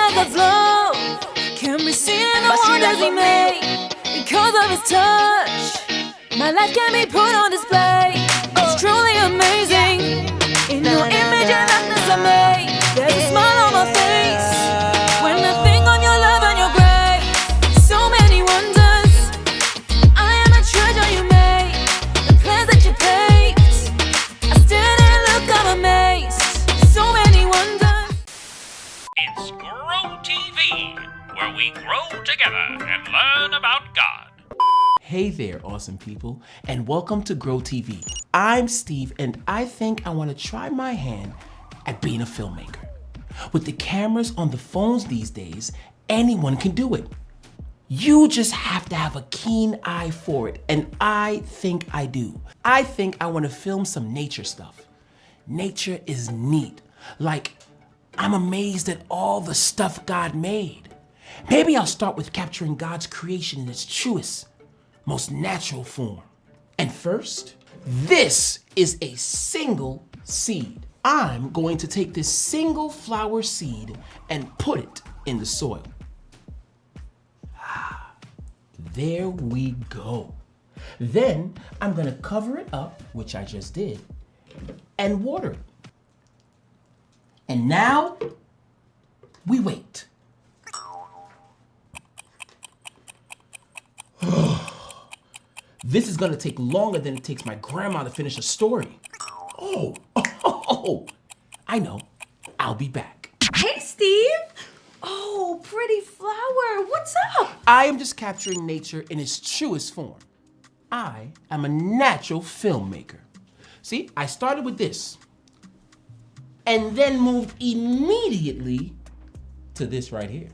that God's love can be seen in the wonders He made. Because of His touch, my life can be put on display. It's truly amazing. In your image and likeness I made. There's a smile on my face when I think of your love and your grace. So many wonders. I am a treasure you made. The plans that you paved, I stand and look, I'm amazed. So many wonders. It's Grow TV, where we grow together and learn about God. Hey there, awesome people, and welcome to Grow TV. I'm Steve, and I think I want to try my hand at being a filmmaker. With the cameras on the phones these days, anyone can do it. You just have to have a keen eye for it, and I think I do. I think I want to film some nature stuff. Nature is neat. Like, I'm amazed at all the stuff God made. Maybe I'll start with capturing God's creation in its truest, most natural form. And first, this is a single seed. I'm going to take this single flower seed and put it in the soil. There we go. Then I'm gonna cover it up, which I just did, and water it. And now, we wait. This is gonna take longer than it takes my grandma to finish a story. Oh, I know. I'll be back. Hey, Steve. Oh, pretty flower. What's up? I am just capturing nature in its truest form. I am a natural filmmaker. See, I started with this and then moved immediately to this right here.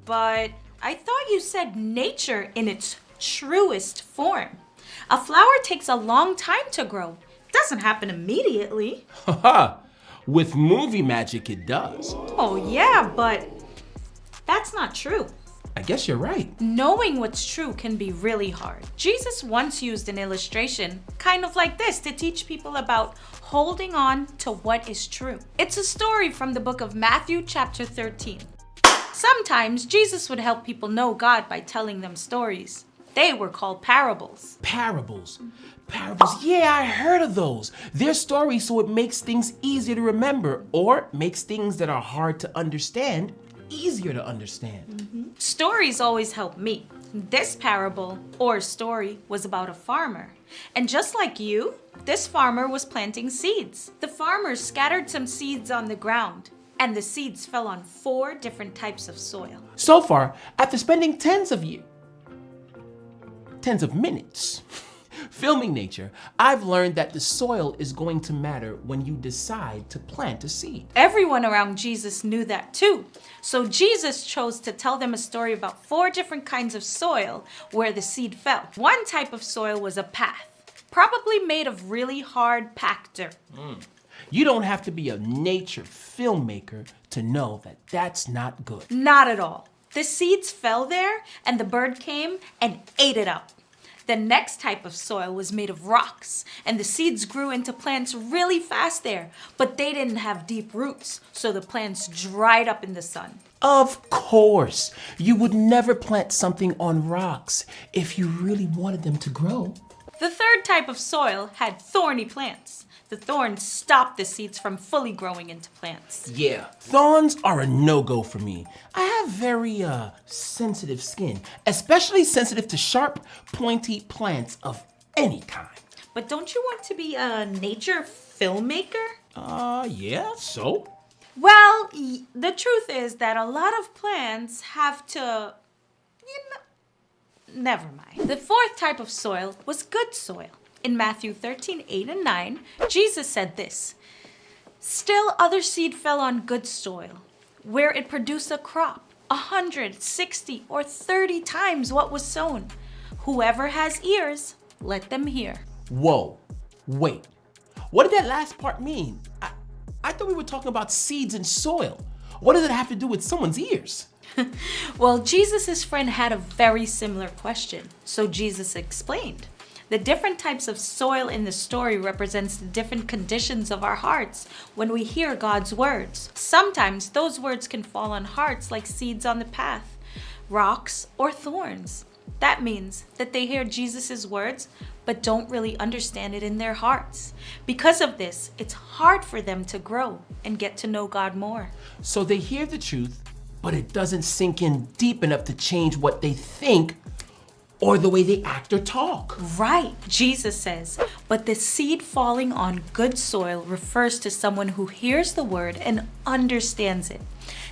But I thought you said nature in its truest form. A flower takes a long time to grow. It doesn't happen immediately. Haha, with movie magic it does. Oh yeah, but that's not true. I guess you're right. Knowing what's true can be really hard. Jesus once used an illustration, kind of like this, to teach people about holding on to what is true. It's a story from the book of Matthew chapter 13. Sometimes Jesus would help people know God by telling them stories. They were called parables. Parables. Yeah, I heard of those. They're stories so it makes things easier to remember or makes things that are hard to understand easier to understand. Stories always help me. This parable or story was about a farmer. And just like you, this farmer was planting seeds. The farmer scattered some seeds on the ground, and the seeds fell on 4 different types of soil. So far, after spending tens of minutes filming nature, I've learned that the soil is going to matter when you decide to plant a seed. Everyone around Jesus knew that too. So Jesus chose to tell them a story about 4 different kinds of soil where the seed fell. One type of soil was a path, probably made of really hard packed dirt. You don't have to be a nature filmmaker to know that that's not good. Not at all. The seeds fell there and the bird came and ate it up. The next type of soil was made of rocks, and the seeds grew into plants really fast there, but they didn't have deep roots, so the plants dried up in the sun. Of course, you would never plant something on rocks if you really wanted them to grow. The third type of soil had thorny plants. The thorns stopped the seeds from fully growing into plants. Yeah, thorns are a no-go for me. I have very sensitive skin, especially sensitive to sharp, pointy plants of any kind. But don't you want to be a nature filmmaker? Yeah, so? Well, the truth is that a lot of plants have to, never mind. The fourth type of soil was good soil. In Matthew 13:8 and 9, Jesus said this, "Still other seed fell on good soil, where it produced a crop, 160 or 30 times what was sown. Whoever has ears, let them hear." Whoa, wait. What did that last part mean? I thought we were talking about seeds and soil. What does it have to do with someone's ears? Well, Jesus' friend had a very similar question, so Jesus explained. The different types of soil in the story represents the different conditions of our hearts when we hear God's words. Sometimes those words can fall on hearts like seeds on the path, rocks, or thorns. That means that they hear Jesus' words but don't really understand it in their hearts. Because of this, it's hard for them to grow and get to know God more. So they hear the truth, but it doesn't sink in deep enough to change what they think or the way they act or talk. Right, Jesus says, but the seed falling on good soil refers to someone who hears the word and understands it.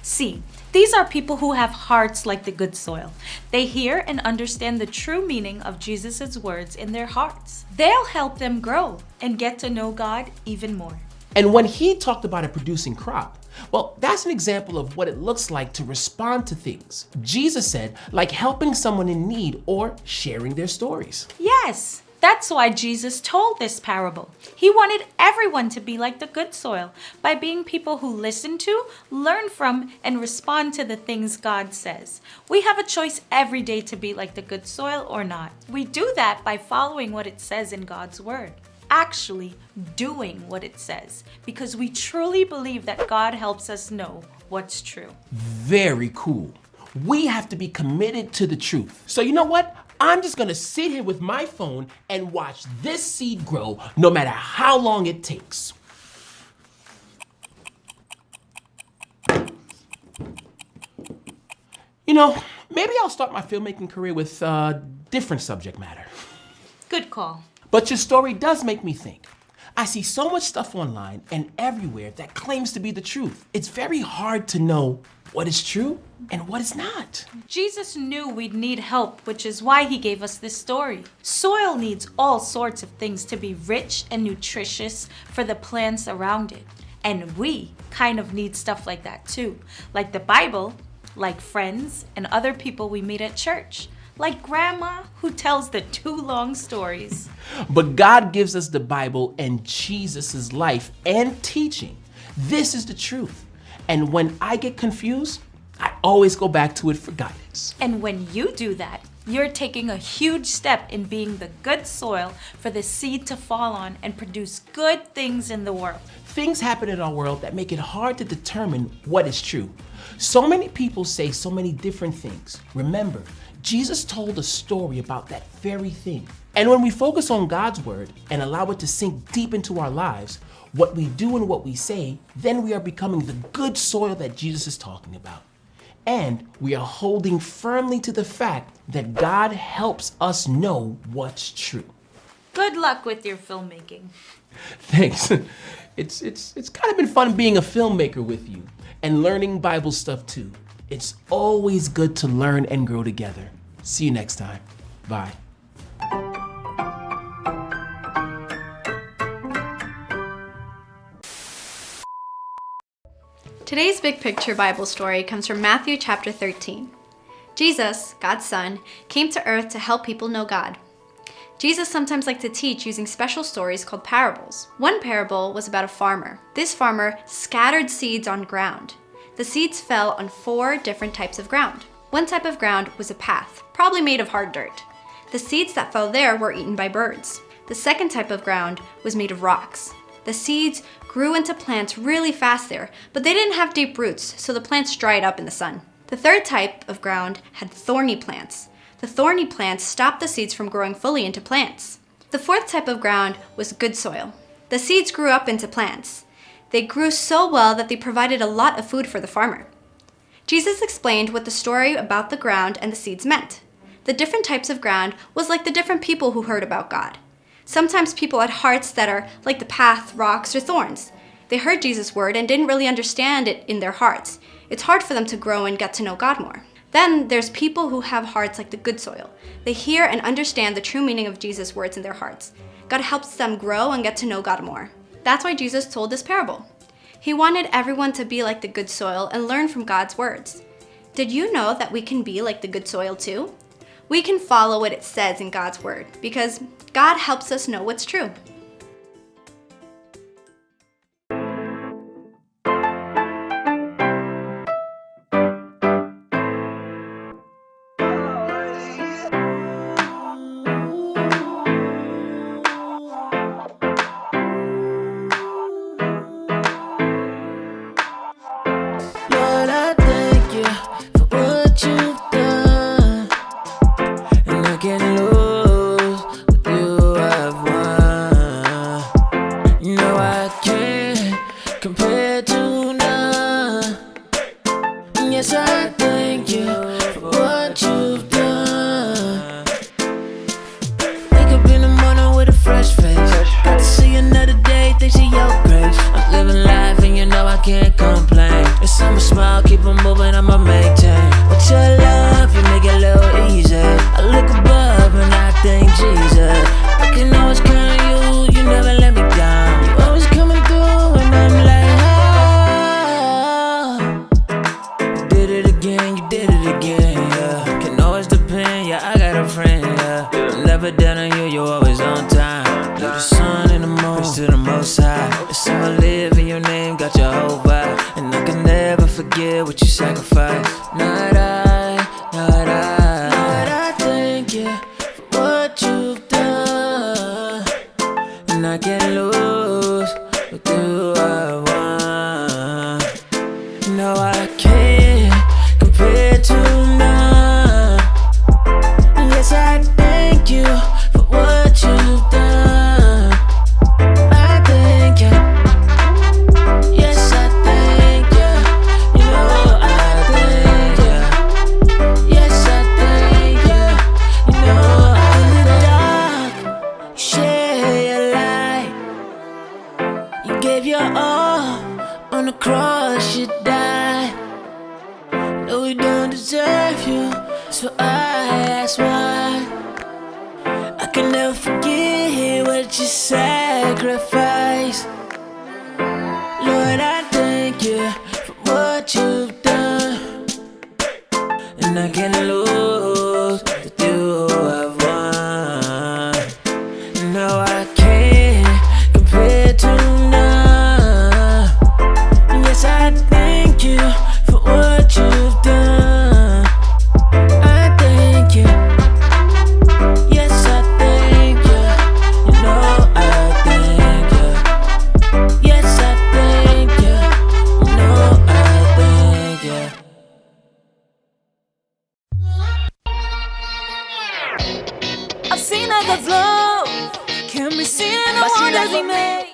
See, these are people who have hearts like the good soil. They hear and understand the true meaning of Jesus' words in their hearts. They'll help them grow and get to know God even more. And when he talked about a producing crop, well, that's an example of what it looks like to respond to things. Jesus said, like helping someone in need or sharing their stories. Yes, that's why Jesus told this parable. He wanted everyone to be like the good soil by being people who listen to, learn from, and respond to the things God says. We have a choice every day to be like the good soil or not. We do that by following what it says in God's word. Actually doing what it says, because we truly believe that God helps us know what's true. Very cool. We have to be committed to the truth. So you know what? I'm just gonna sit here with my phone and watch this seed grow no matter how long it takes. You know, maybe I'll start my filmmaking career with different subject matter. Good call. But your story does make me think. I see so much stuff online and everywhere that claims to be the truth. It's very hard to know what is true and what is not. Jesus knew we'd need help, which is why he gave us this story. Soil needs all sorts of things to be rich and nutritious for the plants around it. And we kind of need stuff like that too, like the Bible, like friends and other people we meet at church, like Grandma who tells the too long stories. But God gives us the Bible and Jesus' life and teaching. This is the truth. And when I get confused, I always go back to it for guidance. And when you do that, you're taking a huge step in being the good soil for the seed to fall on and produce good things in the world. Things happen in our world that make it hard to determine what is true. So many people say so many different things. Remember, Jesus told a story about that very thing. And when we focus on God's word and allow it to sink deep into our lives, what we do and what we say, then we are becoming the good soil that Jesus is talking about. And we are holding firmly to the fact that God helps us know what's true. Good luck with your filmmaking. Thanks. It's kind of been fun being a filmmaker with you and learning Bible stuff too. It's always good to learn and grow together. See you next time. Bye. Today's Big Picture Bible story comes from Matthew chapter 13. Jesus, God's Son, came to earth to help people know God. Jesus sometimes liked to teach using special stories called parables. One parable was about a farmer. This farmer scattered seeds on ground. The seeds fell on 4 different types of ground. One type of ground was a path, probably made of hard dirt. The seeds that fell there were eaten by birds. The second type of ground was made of rocks. The seeds grew into plants really fast there, but they didn't have deep roots, so the plants dried up in the sun. The third type of ground had thorny plants. The thorny plants stopped the seeds from growing fully into plants. The fourth type of ground was good soil. The seeds grew up into plants. They grew so well that they provided a lot of food for the farmer. Jesus explained what the story about the ground and the seeds meant. The different types of ground was like the different people who heard about God. Sometimes people had hearts that are like the path, rocks, or thorns. They heard Jesus' word and didn't really understand it in their hearts. It's hard for them to grow and get to know God more. Then there's people who have hearts like the good soil. They hear and understand the true meaning of Jesus' words in their hearts. God helps them grow and get to know God more. That's why Jesus told this parable. He wanted everyone to be like the good soil and learn from God's words. Did you know that we can be like the good soil too? We can follow what it says in God's word because God helps us know what's true. compared to none. Yes, I thank you for what you've done. Wake up in the morning with a fresh face. Got to see another day, thanks to your grace. I'm living life and you know I can't complain. It's I'ma smile, keep on moving, I'ma maintain. With your love, you make it a little easy. I look above and I thank Jesus. I can always count on you, you never let me down. You always coming through and I'm like, oh. You did it again, you did it again, yeah. Can always depend, yeah, I got a friend, yeah. I'm never down on you, you're always on time. You're the sun and the moon, praise to the most high. It's how I live in your name, got your whole vibe. And I can never forget what you sacrificed. Not I, not I. Lord, I thank you for what you've done. And I can't lose, but do I want? No, I can't compare to none. Yes, I thank you for what you've done. I thank you. Yes, I thank you. You know I thank you. Yes, I thank you. You know in the dark, you share your light. You gave your all on the cross, you died. No, we don't deserve you, so I ask why. I can never forget what you sacrificed. Lord, I thank you for what you've done. And I can't lose with you I've won. No, I can't compare to none. Yes, I thank you for what you've done. I thank you. Yes, I thank you. You know I thank you. Yes, I thank you. You know I thank you. I've seen that God's love can be seen in the wonders He made.